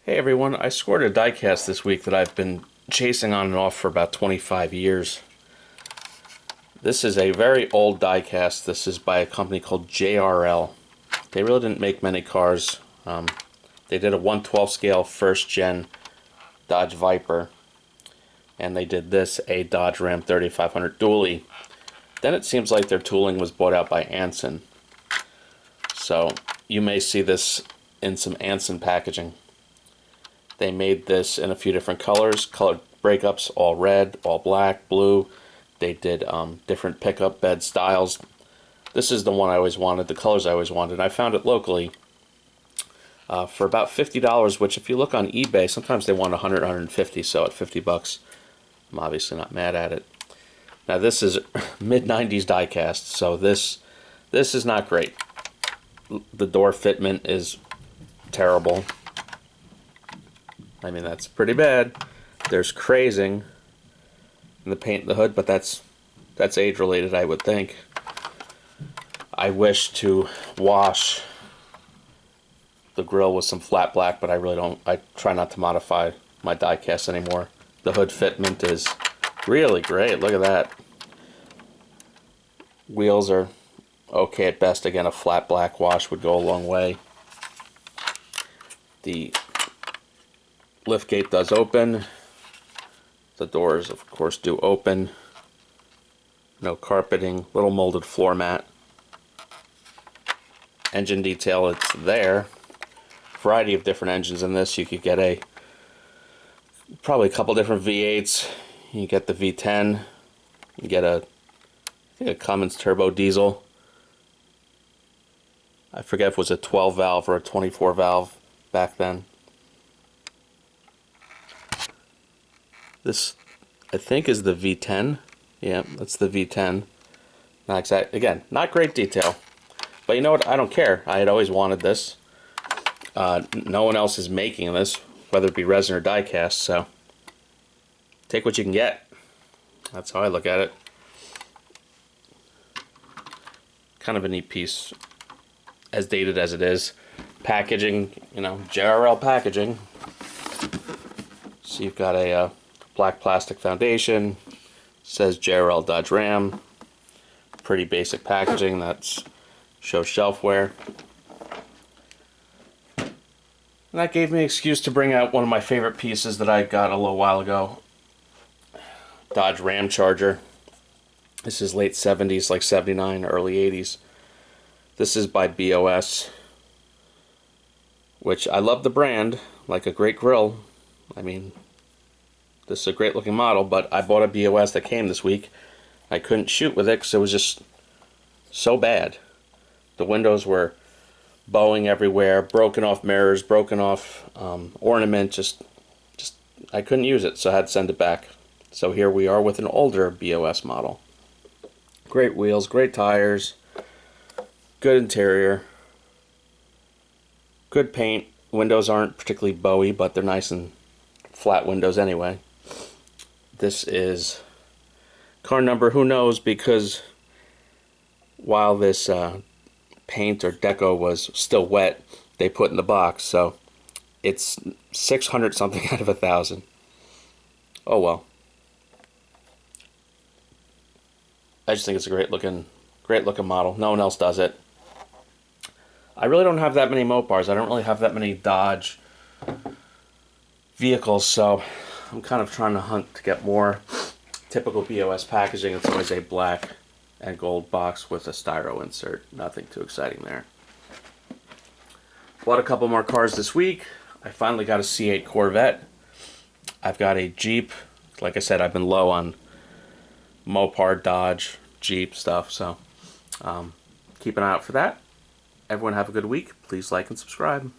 Hey everyone, I scored a diecast this week that I've been chasing on and off for about 25 years. This is a very old diecast. This is by a company called JRL. They really didn't make many cars. They did a 1/12 scale first gen Dodge Viper, and they did this, a Dodge Ram 3500 dually. Then it seems like their tooling was bought out by Anson. So you may see this in some Anson packaging. They made this in a few different colors, colored breakups, all red, all black, blue. They did different pickup bed styles. This is the one I always wanted, the colors I always wanted. I found it locally for about $50, which if you look on eBay, sometimes they want 100, 150, so at 50 bucks, I'm obviously not mad at it. Now this is mid-90s diecast, so this is not great. The door fitment is terrible. I mean, that's pretty bad. There's crazing in the paint in the hood, but that's age related, I would think. I wish to wash the grill with some flat black, but I really don't. I try not to modify my diecast anymore. The hood fitment is really great. Look at that. Wheels are okay at best. Again, a flat black wash would go a long way. The liftgate does open. The doors, of course, do open. No carpeting. Little molded floor mat. Engine detail, it's there. Variety of different engines in this. You could get probably a couple different V8s. You get the V10. You get I think a Cummins turbo diesel. I forget if it was a 12 valve or a 24 valve back then. This, I think, is the V10. Yeah, that's the V10. Not exact. Again, not great detail. But you know what? I don't care. I had always wanted this. No one else is making this, whether it be resin or diecast, so take what you can get. That's how I look at it. Kind of a neat piece, as dated as it is. Packaging, you know, JRL packaging. So you've got a black plastic foundation, says JRL Dodge Ram. Pretty basic packaging. That's shows shelfware. And that gave me an excuse to bring out one of my favorite pieces that I got a little while ago. Dodge Ramcharger. This is late 70s, like 79, early 80s. This is by BOS, which I love the brand, like a great grill. I mean, this is a great looking model, but I bought a BOS that came this week. I couldn't shoot with it because it was just so bad. The windows were bowing everywhere, broken off mirrors, broken off ornament, just I couldn't use it, so I had to send it back. So here we are with an older BOS model. Great wheels, great tires, good interior, good paint. Windows aren't particularly bowy, but they're nice and flat windows anyway. This is car number, who knows, because while this paint or deco was still wet, they put in the box, so it's 600 something out of 1,000. Oh well. I just think it's a great looking model. No one else does it. I really don't have that many Mopars. I don't really have that many Dodge vehicles, so I'm kind of trying to hunt to get more typical BOS packaging. It's always a black and gold box with a styro insert. Nothing too exciting there. Bought a couple more cars this week. I finally got a C8 Corvette. I've got a Jeep. Like I said, I've been low on Mopar, Dodge, Jeep stuff, so keep an eye out for that. Everyone have a good week. Please like and subscribe.